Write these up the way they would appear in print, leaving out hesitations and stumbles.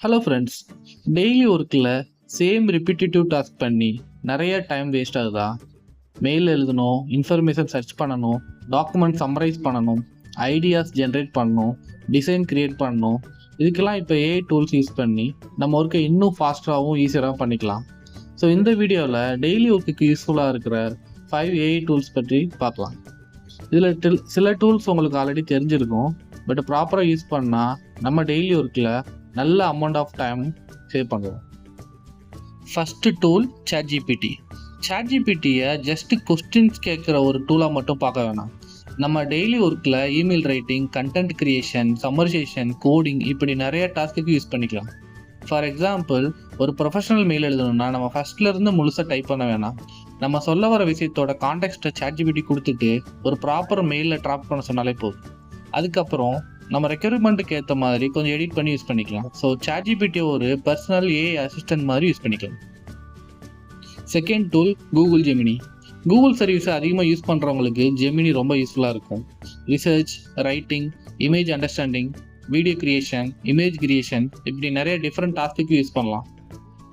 Hello friends, daily ஒர்க்கில் same repetitive task பண்ணி நிறைய டைம் வேஸ்ட் ஆகுதா? மெயில் எழுதணும், இன்ஃபர்மேஷன் சர்ச் பண்ணணும், டாக்குமெண்ட் சம்மரைஸ் பண்ணணும், ஐடியாஸ் ஜென்ரேட் பண்ணணும், டிசைன் க்ரியேட் பண்ணணும். இதுக்கெல்லாம் இப்போ ஏஐ டூல்ஸ் யூஸ் பண்ணி நம்ம ஒர்க்கை இன்னும் ஃபாஸ்ட்டாகவும் ஈஸியராகவும் பண்ணிக்கலாம். ஸோ இந்த வீடியோவில் டெய்லி ஒர்க்குக்கு யூஸ்ஃபுல்லாக இருக்கிற 5 ஏஐ டூல்ஸ் பற்றி பார்க்கலாம். இதில் சில டூல்ஸ் உங்களுக்கு ஆல்ரெடி தெரிஞ்சிருக்கும், பட் ப்ராப்பராக யூஸ் பண்ணால் நம்ம டெய்லி ஒர்க்கில் நல்ல அமௌண்ட் ஆஃப் டைம் சேவ் பண்ணுவோம். First tool ChatGPT. சாட்ஜிபிடியை ஜஸ்ட் கொஸ்டின்ஸ் கேட்குற ஒரு டூலாக மட்டும் பார்க்க வேணாம். நம்ம டெய்லி ஒர்க்கில் email writing, content creation, summarization, coding இப்படி நிறைய டாஸ்க்கு யூஸ் பண்ணிக்கலாம். ஃபார் எக்ஸாம்பிள், ஒரு ப்ரொஃபஷனல் மெயில் எழுதணும்னா நம்ம ஃபஸ்ட்லேருந்து முழுசாக டைப் பண்ண வேணாம். நம்ம சொல்ல வர விஷயத்தோட கான்டெக்ஸ்ட்டை சாட்ஜிபிடி கொடுத்துட்டு ஒரு ப்ராப்பர் மெயிலில் ட்ராப் பண்ண சொன்னாலே போதும். அதுக்கப்புறம் நம்ம ரெக்யர்மெண்ட்டுக்கு ஏற்ற மாதிரி கொஞ்சம் எடிட் பண்ணி யூஸ் பண்ணிக்கலாம். ஸோ சாட்ஜிபிடியை ஒரு பர்சனல் ஏஐ அசிஸ்டன்ட் மாதிரி யூஸ் பண்ணிக்கலாம். Second tool Google Gemini. Google சர்வீஸை அதிகமாக யூஸ் பண்ணுறவங்களுக்கு ஜெமினி ரொம்ப யூஸ்ஃபுல்லாக இருக்கும். Research, writing, image understanding, video creation, image creation இப்படி நிறைய டிஃப்ரெண்ட் டாஸ்க்கு யூஸ் பண்ணலாம்.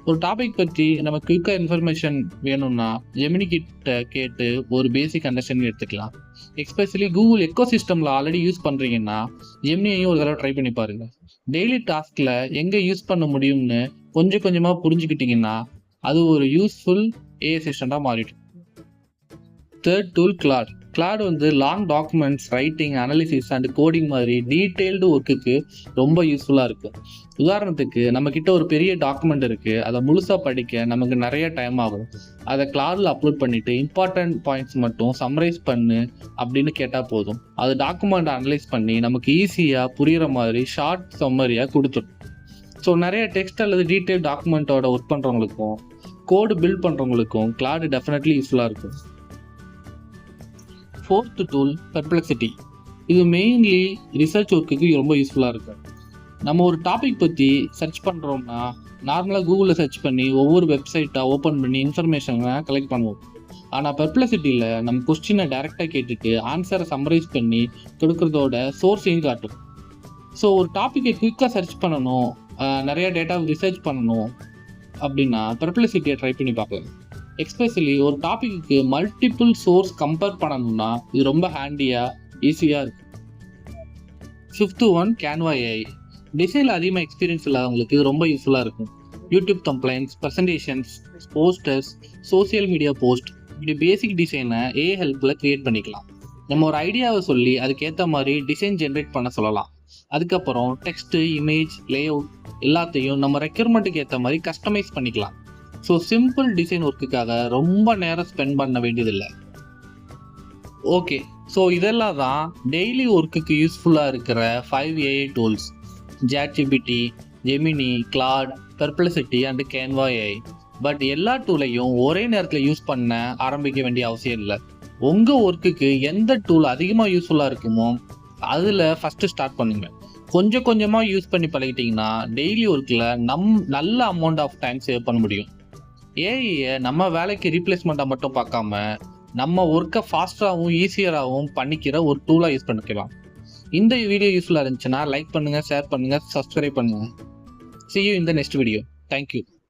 ஒரு டாபிக் பற்றி நம்ம குயிக்காக இன்ஃபர்மேஷன் வேணும்னா ஜெமினி கிட்ட கேட்டு ஒரு பேசிக் அண்டர்ஸ்டாண்டிங் எடுத்துக்கலாம். எஸ்பெஷலி கூகுள் எக்கோ சிஸ்டமில் ஆல்ரெடி யூஸ் பண்ணுறீங்கன்னா ஜெமினியையும் ஒரு தடவை ட்ரை பண்ணி பாருங்கள். டெய்லி டாஸ்கில் எங்கே யூஸ் பண்ண முடியும்னு கொஞ்சம் கொஞ்சமாக புரிஞ்சுக்கிட்டிங்கன்னா அது ஒரு யூஸ்ஃபுல் ஏஐ அசிஸ்டண்ட்டாக மாறிடும். Third tool Claude. Claude long documents, writing, analysis and coding மாதிரி டீட்டெயில்டு ஒர்க்குக்கு ரொம்ப யூஸ்ஃபுல்லாக இருக்குது. உதாரணத்துக்கு நம்மக்கிட்ட ஒரு பெரிய டாக்குமெண்ட் இருக்குது, அதை முழுசாக படிக்க நமக்கு நிறைய டைம் ஆகும். அதை கிளாடில் அப்லோட் பண்ணிவிட்டு இம்பார்ட்டன்ட் பாயிண்ட்ஸ் மட்டும் சம்மரைஸ் பண்ணு அப்படின்னு கேட்டால் போதும். அது டாக்குமெண்ட் அனலைஸ் பண்ணி நமக்கு ஈஸியாக புரிகிற மாதிரி ஷார்ட் சம்மரியாக கொடுத்துடும். ஸோ நிறைய டெக்ஸ்ட் அல்லது டீட்டெயில் டாக்குமெண்ட்டோட ஒர்க் பண்ணுறவங்களுக்கும் கோடு பில்ட் பண்ணுறவங்களுக்கும் கிளாடு டெஃபினெட்லி யூஸ்ஃபுல்லாக இருக்கும். Fourth tool Perplexity. இது மெயின்லி ரிசர்ச் ஒர்க்குக்கு ரொம்ப யூஸ்ஃபுல்லாக இருக்கும். நம்ம ஒரு டாபிக் பற்றி சர்ச் பண்ணுறோம்னா நார்மலாக கூகுளில் சர்ச் பண்ணி ஒவ்வொரு வெப்சைட்டாக ஓப்பன் பண்ணி இன்ஃபர்மேஷனை கலெக்ட் பண்ணுவோம். ஆனால் பெர்ப்ளெக்சிட்டியில் நம்ம கொஸ்டினை டைரெக்டாக கேட்டுட்டு ஆன்சரை சம்மரைஸ் பண்ணி கொடுக்குறதோட சோர்ஸையும் காட்டும். ஸோ ஒரு டாப்பிக்கை குயிக்காக சர்ச் பண்ணணும், நிறைய டேட்டா ரிசர்ச் பண்ணணும் அப்படின்னா பெர்ப்ளெக்சிட்டியை ட்ரை பண்ணி பார்க்கலாம். எஸ்பெஷலி ஒரு டாப்பிக்கு மல்டிபிள் சோர்ஸ் கம்பேர் பண்ணணும்னா இது ரொம்ப ஹேண்டியாக ஈஸியாக இருக்குது. Fifth one Canva AI. டிசைனில் அதிகமாக எக்ஸ்பீரியன்ஸ் இல்லாதவங்களுக்கு இது ரொம்ப யூஸ்ஃபுல்லாக இருக்கும். YouTube complaints, presentations, posters, social media post இப்படி பேசிக் டிசைனை ஏஐ ஹெல்ப்பில் க்ரியேட் பண்ணிக்கலாம். நம்ம ஒரு ஐடியாவை சொல்லி அதுக்கேற்ற மாதிரி டிசைன் ஜென்ரேட் பண்ண சொல்லலாம். அதுக்கப்புறம் டெக்ஸ்ட்டு, இமேஜ், லேஅவுட் எல்லாத்தையும் நம்ம ரெக்யர்மெண்ட்டுக்கு ஏற்ற மாதிரி கஸ்டமைஸ் பண்ணிக்கலாம். ஸோ சிம்பிள் டிசைன் ஒர்க்குக்காக ரொம்ப நேரம் ஸ்பெண்ட் பண்ண வேண்டியதில்லை. ஓகே, ஸோ இதெல்லாம் தான் டெய்லி ஒர்க்குக்கு யூஸ்ஃபுல்லாக இருக்கிற 5 AI tools. ChatGPT, Gemini, Claude, Perplexity and Canva AI. But எல்லா டூலையும் ஒரே நேரத்தில் யூஸ் பண்ண ஆரம்பிக்க வேண்டிய அவசியம் இல்லை. உங்கள் ஒர்க்குக்கு எந்த டூல் அதிகமாக யூஸ்ஃபுல்லாக இருக்குமோ அதில் ஃபஸ்ட்டு ஸ்டார்ட் பண்ணுங்கள். கொஞ்சம் கொஞ்சமாக யூஸ் பண்ணி பழகிட்டிங்கன்னா டெய்லி ஒர்க்கில் நல்ல அமௌண்ட் ஆஃப் டைம் சேவ் பண்ண முடியும். ஏஐயை நம்ம வேலைக்கு ரீப்ளேஸ்மெண்ட்டாக மட்டும் பார்க்காம நம்ம ஒர்க்கை ஃபாஸ்ட்டாகவும் ஈஸியராகவும் பண்ணிக்கிற ஒரு டூலாக யூஸ் பண்ணிக்கலாம். இந்த வீடியோ யூஸ்ஃபுல்லாக இருந்துச்சுன்னா லைக் பண்ணுங்கள், ஷேர் பண்ணுங்கள், சப்ஸ்கிரைப் பண்ணுங்கள். See you in the next video. Thank you.